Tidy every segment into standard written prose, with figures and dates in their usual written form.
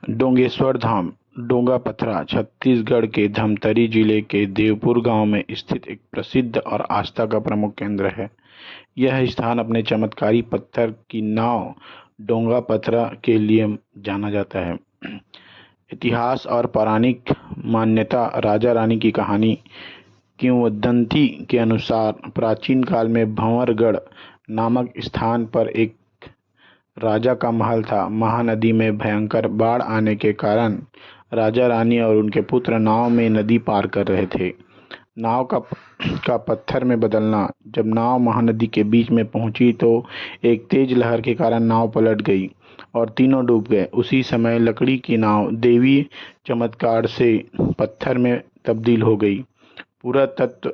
डोंगेश्वर धाम डोंगा पथरा छत्तीसगढ़ के धमतरी जिले के देवपुर गांव में स्थित एक प्रसिद्ध और आस्था का प्रमुख केंद्र है। यह स्थान अपने चमत्कारी पत्थर की नाव डोंगा पथरा के लिए जाना जाता है। इतिहास और पौराणिक मान्यता। राजा रानी की कहानी। किंवदंती के अनुसार प्राचीन काल में भंवरगढ़ नामक स्थान पर एक राजा का महल था। महानदी में भयंकर बाढ़ आने के कारण राजा रानी और उनके पुत्र नाव में नदी पार कर रहे थे। नाव का पत्थर में बदलना। जब नाव महानदी के बीच में पहुंची तो एक तेज लहर के कारण नाव पलट गई और तीनों डूब गए। उसी समय लकड़ी की नाव देवी चमत्कार से पत्थर में तब्दील हो गई। पुरातत्व।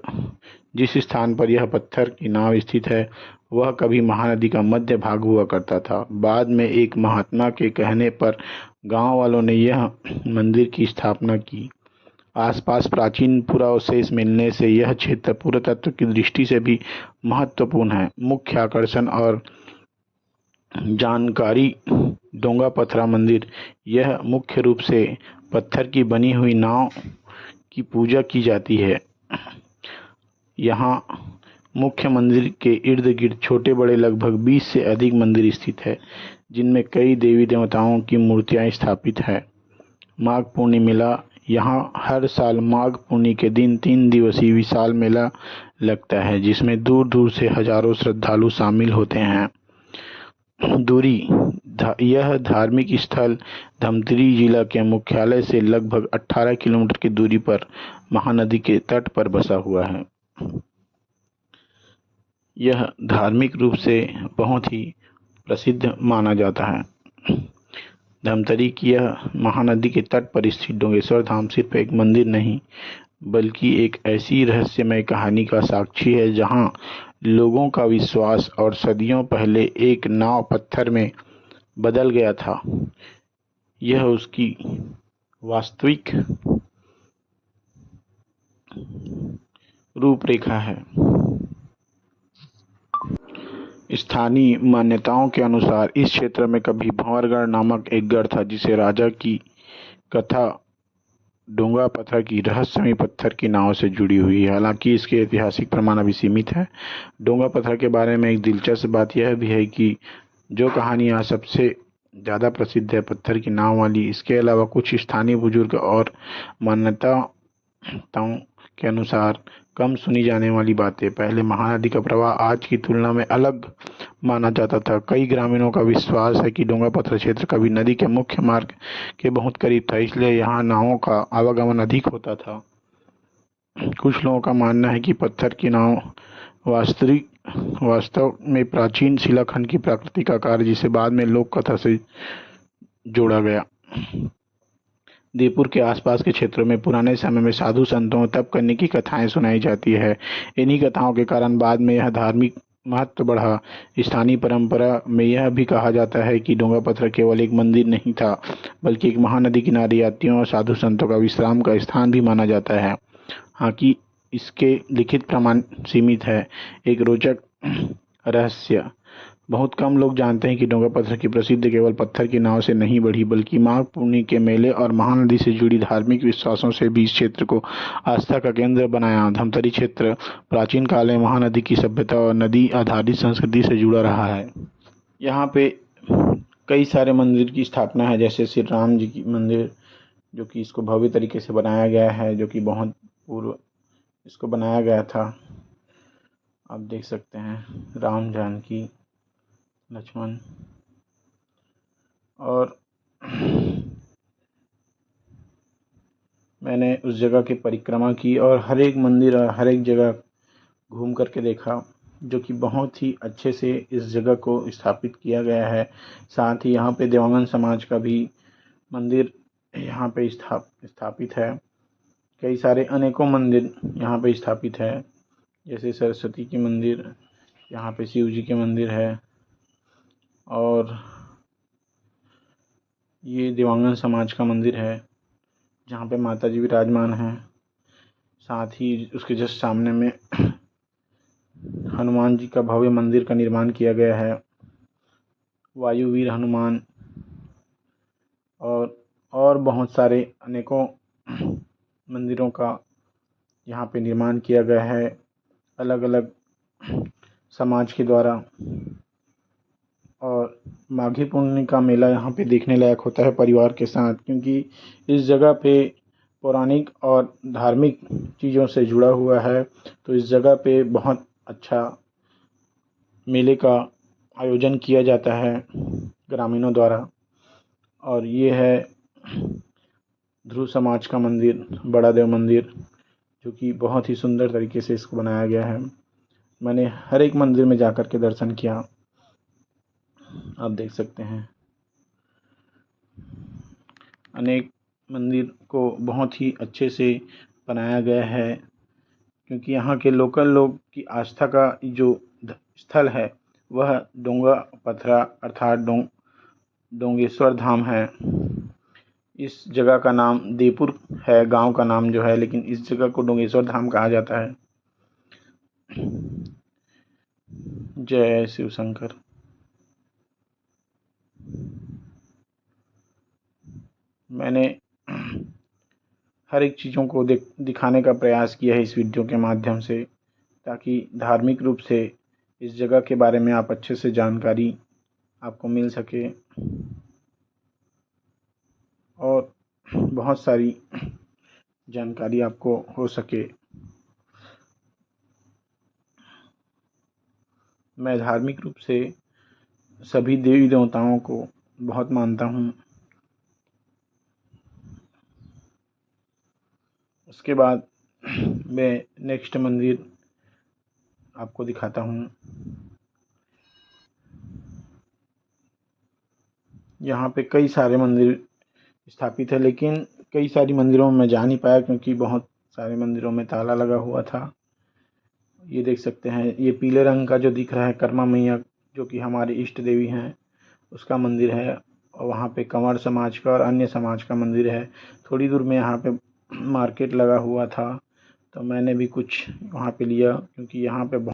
जिस स्थान पर यह पत्थर की नाव स्थित है वह कभी महानदी का मध्य भाग हुआ करता था। बाद में एक महात्मा के कहने पर गांव वालों ने यह मंदिर की स्थापना की। आसपास प्राचीन पुरावशेष मिलने से यह क्षेत्र पुरातत्व की दृष्टि से भी महत्वपूर्ण है। मुख्य आकर्षण और जानकारी। डोंगा पथरा मंदिर। यह मुख्य रूप से पत्थर की बनी हुई नाव की पूजा की जाती है। यहाँ मुख्य मंदिर के इर्द गिर्द छोटे बड़े लगभग 20 से अधिक मंदिर स्थित है, जिनमें कई देवी देवताओं की मूर्तियां स्थापित है। माघ पूर्णिमा मेला। यहाँ हर साल माघ पूर्णिमा के दिन 3 दिवसीय विशाल मेला लगता है, जिसमें दूर दूर से हजारों श्रद्धालु शामिल होते हैं। दूरी। यह धार्मिक स्थल धमतरी जिला के मुख्यालय से लगभग 18 किलोमीटर की दूरी पर महानदी के तट पर बसा हुआ है। यह धार्मिक रूप से बहुत ही प्रसिद्ध माना जाता है। धमतरी की यह महानदी के तट पर स्थित डोंगेश्वर धाम सिर्फ एक मंदिर नहीं बल्कि एक ऐसी रहस्यमय कहानी का साक्षी है जहां लोगों का विश्वास और सदियों पहले एक नाव पत्थर में बदल गया था। यह उसकी वास्तविक रूपरेखा है। स्थानीय मान्यताओं के अनुसार इस क्षेत्र में कभी भंवरगढ़ नामक एक गढ़ था, जिसे राजा की कथा डोंगा पथरा की रहस्यमय पत्थर की नाव से जुड़ी हुई है। हालांकि इसके ऐतिहासिक प्रमाण अभी सीमित है। डोंगा पथरा के बारे में एक दिलचस्प बात यह भी है कि जो कहानी यहाँ सबसे ज़्यादा प्रसिद्ध है पत्थर की नाव वाली, इसके अलावा कुछ स्थानीय बुजुर्ग और मान्यताओं के अनुसार कम सुनी जाने वाली बातें। पहले महानदी का प्रवाह आज की तुलना में अलग माना जाता था। कई ग्रामीणों का विश्वास है कि डोंगा पथरा क्षेत्र कभी नदी के मुख्य मार्ग के बहुत करीब था, इसलिए यहाँ नावों का आवागमन अधिक होता था। कुछ लोगों का मानना है कि पत्थर की नाव वास्तव में प्राचीन शिलाखंड की प्राकृतिक आकार, जिसे बाद में लोक कथा से जोड़ा गया। देवपुर के आसपास के क्षेत्रों में पुराने समय में साधु संतों तप करने की कथाएं सुनाई जाती है। इन्हीं कथाओं के कारण बाद में यह धार्मिक महत्व बढ़ा। स्थानीय परंपरा में यह भी कहा जाता है कि डोंगा पथरा केवल एक मंदिर नहीं था बल्कि एक महानदी किनारे यात्रियों और साधु संतों का विश्राम का स्थान भी माना जाता है। हालांकि इसके लिखित प्रमाण सीमित है। एक रोचक रहस्य। बहुत कम लोग जानते हैं कि डोंगा पथरा की प्रसिद्धि केवल पत्थर की नाव से नहीं बढ़ी बल्कि माघ पूर्णिमा के मेले और महानदी से जुड़ी धार्मिक विश्वासों से भी इस क्षेत्र को आस्था का केंद्र बनाया। धमतरी क्षेत्र प्राचीन काल में महानदी की सभ्यता और नदी आधारित संस्कृति से जुड़ा रहा है। यहाँ पे कई सारे मंदिर की स्थापना है, जैसे श्री राम जी की मंदिर, जो कि इसको भव्य तरीके से बनाया गया है, जो कि बहुत पूर्व इसको बनाया गया था। आप देख सकते हैं राम जानकी लक्ष्मण। और मैंने उस जगह की परिक्रमा की और हर एक मंदिर और हर एक जगह घूम करके देखा, जो कि बहुत ही अच्छे से इस जगह को स्थापित किया गया है। साथ ही यहाँ पे देवांगन समाज का भी मंदिर यहाँ पे स्थापित है। कई सारे अनेकों मंदिर यहाँ पे स्थापित है, जैसे सरस्वती की मंदिर, यहाँ पे शिव जी के मंदिर है और ये देवांगन समाज का मंदिर है जहाँ पे माता जी विराजमान हैं। साथ ही उसके जस्ट सामने में हनुमान जी का भव्य मंदिर का निर्माण किया गया है, वायुवीर हनुमान। और और बहुत सारे अनेकों मंदिरों का यहाँ पे निर्माण किया गया है अलग अलग समाज के द्वारा। और माघी पूर्णिमा का मेला यहाँ पे देखने लायक होता है परिवार के साथ, क्योंकि इस जगह पे पौराणिक और धार्मिक चीज़ों से जुड़ा हुआ है। तो इस जगह पे बहुत अच्छा मेले का आयोजन किया जाता है ग्रामीणों द्वारा। और ये है ध्रुव समाज का मंदिर, बड़ा देव मंदिर, जो कि बहुत ही सुंदर तरीके से इसको बनाया गया है। मैंने हर एक मंदिर में जाकर के दर्शन किया, आप देख सकते हैं। अनेक मंदिर को बहुत ही अच्छे से बनाया गया है, क्योंकि यहाँ के लोकल लोग की आस्था का जो स्थल है वह डोंगा पथरा अर्थात डोंगेश्वर धाम है। इस जगह का नाम देवपुर है, गांव का नाम जो है, लेकिन इस जगह को डोंगेश्वर धाम कहा जाता है। जय शिव शंकर। मैंने हर एक चीज़ों को दिखाने का प्रयास किया है इस वीडियो के माध्यम से, ताकि धार्मिक रूप से इस जगह के बारे में आप अच्छे से जानकारी आपको मिल सके और बहुत सारी जानकारी आपको हो सके। मैं धार्मिक रूप से सभी देवी देवताओं को बहुत मानता हूँ। उसके बाद मैं नेक्स्ट मंदिर आपको दिखाता हूँ। यहाँ पे कई सारे मंदिर स्थापित है, लेकिन कई सारी मंदिरों में मैं जा नहीं पाया क्योंकि बहुत सारे मंदिरों में ताला लगा हुआ था। ये देख सकते हैं, ये पीले रंग का जो दिख रहा है कर्मा मैया, जो कि हमारी इष्ट देवी हैं, उसका मंदिर है। और वहाँ पे कंवर समाज का और अन्य समाज का मंदिर है। थोड़ी दूर में यहाँ पे मार्केट लगा हुआ था, तो मैंने भी कुछ वहाँ पे लिया, क्योंकि यहाँ पे